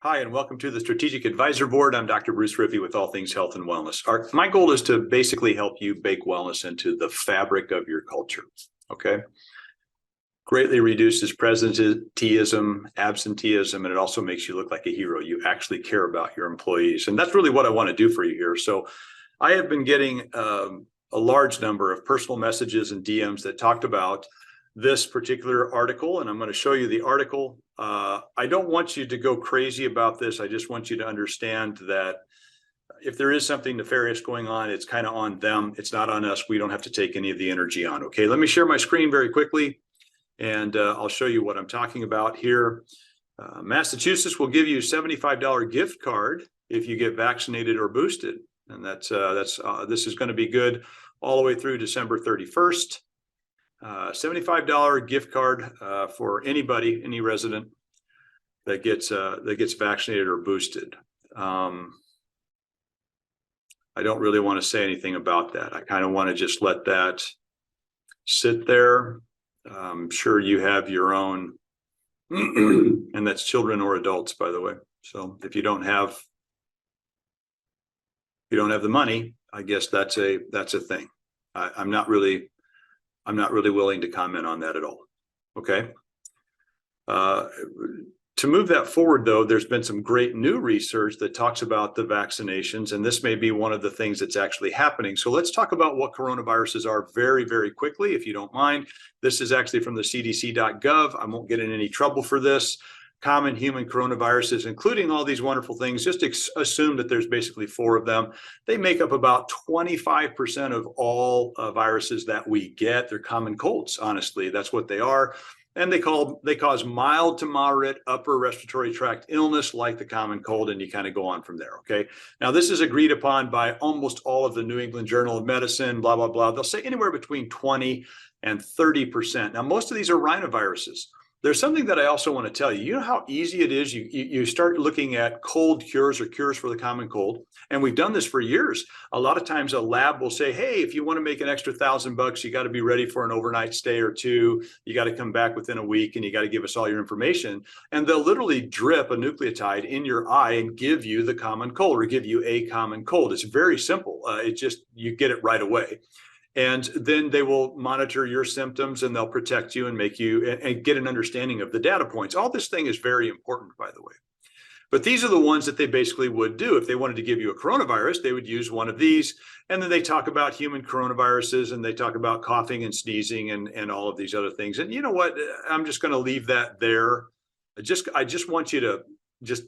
Hi, and welcome to the Strategic Advisor Board. I'm Dr. Bruce Rippee with All Things Health and Wellness. My goal is to basically help you bake wellness into the fabric of your culture, okay? Greatly reduces presenteeism, absenteeism, and it also makes you look like a hero. You actually care about your employees, and that's really what I want to do for you here. So I have been getting a large number of personal messages and DMs that talked about this particular article, and I'm going to show you the article. I don't want you to go crazy about this. I just want you to understand that if there is something nefarious going on, it's kind of on them. It's not on us. We don't have to take any of the energy on. Okay, let me share my screen very quickly, and I'll show you what I'm talking about here. Massachusetts will give you a $75 gift card if you get vaccinated or boosted, and this is going to be good all the way through December 31st. $75 gift card for anybody, any resident that gets vaccinated or boosted. I don't really want to say anything about that. I kind of want to just let that sit there. I'm sure you have your own, and that's children or adults, by the way. So if you don't have the money, I guess that's a thing. I'm not really willing to comment on that at all. Okay. To move that forward, though, there's been some great new research that talks about the vaccinations, and this may be one of the things that's actually happening. So let's talk about what coronaviruses are very, very quickly, if you don't mind. This is actually from the cdc.gov. I won't get in any trouble for this. Common human coronaviruses, including all these wonderful things, just assume that there's basically 4 of them. They make up about 25% of all viruses that we get. They're common colds, honestly. That's what they are. And they cause mild to moderate upper respiratory tract illness like the common cold, and you kind of go on from there, okay? Now, this is agreed upon by almost all of the New England Journal of Medicine, blah, blah, blah. They'll say anywhere between 20 and 30%. Now, most of these are rhinoviruses. There's something that I also want to tell you. You know how easy it is? You start looking at cold cures or cures for the common cold, and we've done this for years. A lot of times a lab will say, hey, if you want to make an extra $1,000, you got to be ready for an overnight stay or 2. You got to come back within a week, and you got to give us all your information. And they'll literally drip a nucleotide in your eye and give you the common cold, or give you a common cold. It's very simple. You get it right away. And then they will monitor your symptoms, and they'll protect you and make you and get an understanding of the data points. All this thing is very important, by the way. But these are the ones that they basically would do. If they wanted to give you a coronavirus, they would use one of these. And then they talk about human coronaviruses, and they talk about coughing and sneezing and all of these other things. And you know what? I'm just going to leave that there. I just want you to just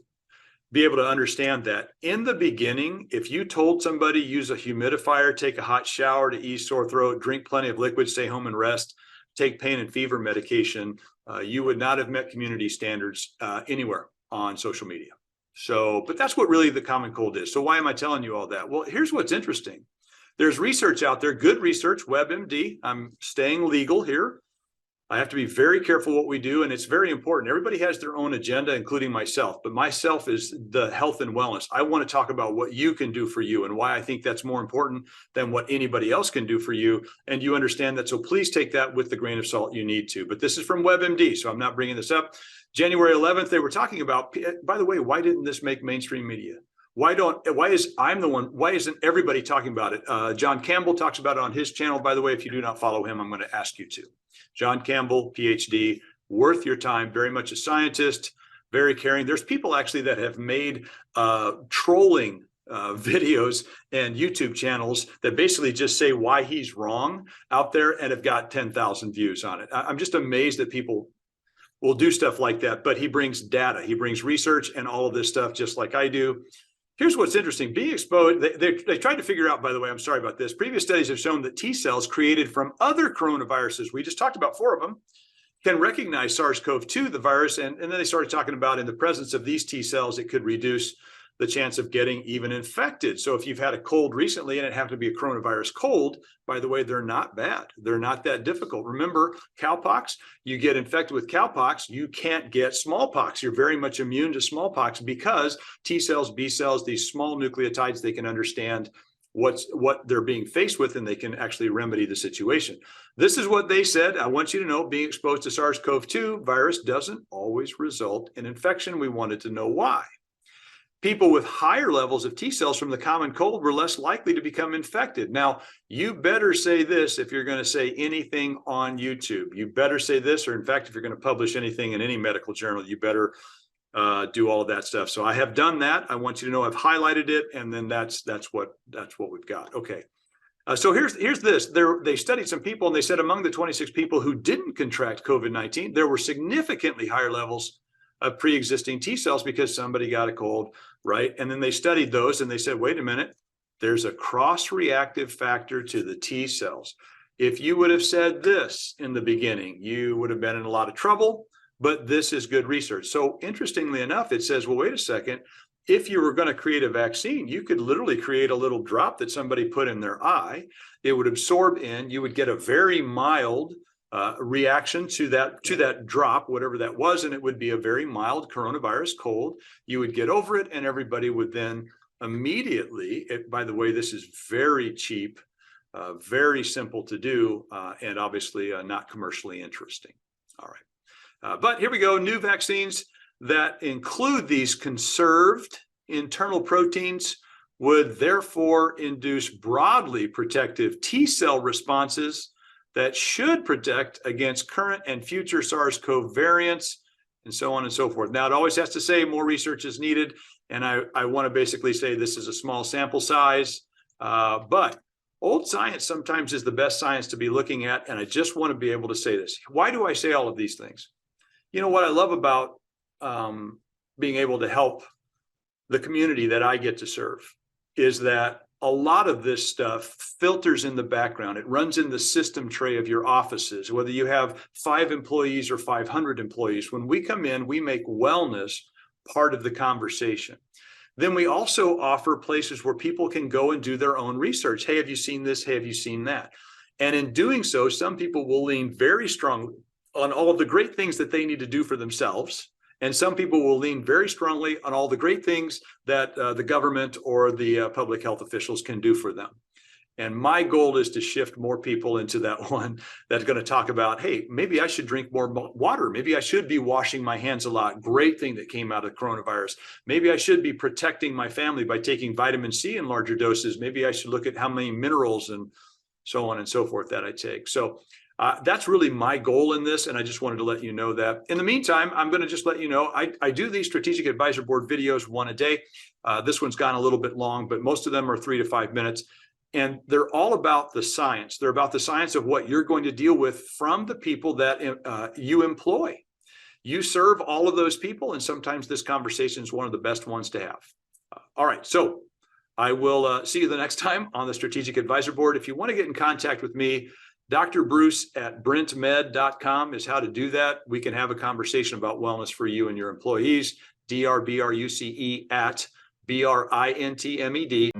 be able to understand that in the beginning, if you told somebody use a humidifier, take a hot shower to ease sore throat, drink plenty of liquid, stay home and rest, take pain and fever medication, you would not have met community standards anywhere on social media. So, but that's what really the common cold is. So why am I telling you all that? Well, here's what's interesting. There's research out there, good research, WebMD. I'm staying legal here. I have to be very careful what we do, and it's very important. Everybody has their own agenda, including myself, but myself is the health and wellness. I want to talk about what you can do for you and why I think that's more important than what anybody else can do for you. And you understand that, so please take that with the grain of salt you need to. But this is from WebMD, so I'm not bringing this up. January 11th, they were talking about, by the way, why didn't this make mainstream media? Why isn't everybody talking about it? John Campbell talks about it on his channel. By the way, if you do not follow him, I'm going to ask you to. John Campbell, PhD, worth your time, very much a scientist, very caring. There's people actually that have made trolling videos and YouTube channels that basically just say why he's wrong out there and have got 10,000 views on it. I'm just amazed that people will do stuff like that, but he brings data, he brings research and all of this stuff just like I do. Here's what's interesting. Being exposed, they tried to figure out, by the way, I'm sorry about this. Previous studies have shown that T cells created from other coronaviruses, we just talked about 4 of them, can recognize SARS-CoV-2, the virus. And then they started talking about in the presence of these T cells, it could reduce the chance of getting even infected. So if you've had a cold recently and it happened to be a coronavirus cold, by the way, they're not bad. They're not that difficult. Remember cowpox? You get infected with cowpox, you can't get smallpox. You're very much immune to smallpox because T cells, B cells, these small nucleotides, they can understand what they're being faced with, and they can actually remedy the situation. This is what they said. I want you to know, being exposed to SARS-CoV-2 virus doesn't always result in infection. We wanted to know why. people with higher levels of T cells from the common cold were less likely to become infected. Now, you better say this if you're going to say anything on YouTube. You better say this, or in fact, if you're going to publish anything in any medical journal, you better do all of that stuff. So I have done that. I want you to know I've highlighted it, and then that's what we've got. Okay. So here's this. They studied some people, and they said among the 26 people who didn't contract COVID-19, there were significantly higher levels of pre-existing T cells because somebody got a cold, right? And then they studied those, and they said, wait a minute, there's a cross-reactive factor to the T cells. If you would have said this in the beginning, you would have been in a lot of trouble, but this is good research. So interestingly enough, it says, well, wait a second. If you were going to create a vaccine, you could literally create a little drop that somebody put in their eye. It would absorb in. You would get a very mild reaction to that drop, whatever that was, and it would be a very mild coronavirus cold. You would get over it, and everybody would then immediately. By the way, this is very cheap, very simple to do, and obviously not commercially interesting. All right, but here we go. New vaccines that include these conserved internal proteins would therefore induce broadly protective T cell responses that should protect against current and future SARS-CoV variants, and so on and so forth. Now, it always has to say more research is needed, and I want to basically say this is a small sample size, but old science sometimes is the best science to be looking at, and I just want to be able to say this. Why do I say all of these things? You know, what I love about being able to help the community that I get to serve is that a lot of this stuff filters in the background. It runs in the system tray of your offices, whether you have 5 employees or 500 employees. When we come in, we make wellness part of the conversation. Then we also offer places where people can go and do their own research. Hey, have you seen this? Hey, have you seen that? And in doing so, some people will lean very strongly on all of the great things that they need to do for themselves. And some people will lean very strongly on all the great things that the government or the public health officials can do for them. And my goal is to shift more people into that one that's going to talk about, hey, maybe I should drink more water. Maybe I should be washing my hands a lot. Great thing that came out of coronavirus. Maybe I should be protecting my family by taking vitamin C in larger doses. Maybe I should look at how many minerals and so on and so forth that I take. So that's really my goal in this, and I just wanted to let you know that. In the meantime, I'm going to just let you know, I do these Strategic Advisor Board videos, one a day. This one's gone a little bit long, but most of them are 3 to 5 minutes. And they're all about the science. They're about the science of what you're going to deal with from the people that you employ. You serve all of those people, and sometimes this conversation is one of the best ones to have. All right, so I will see you the next time on the Strategic Advisor Board. If you want to get in contact with me, Dr. Bruce at brentmed.com is how to do that. We can have a conversation about wellness for you and your employees. DRBRUCE at BRINTMED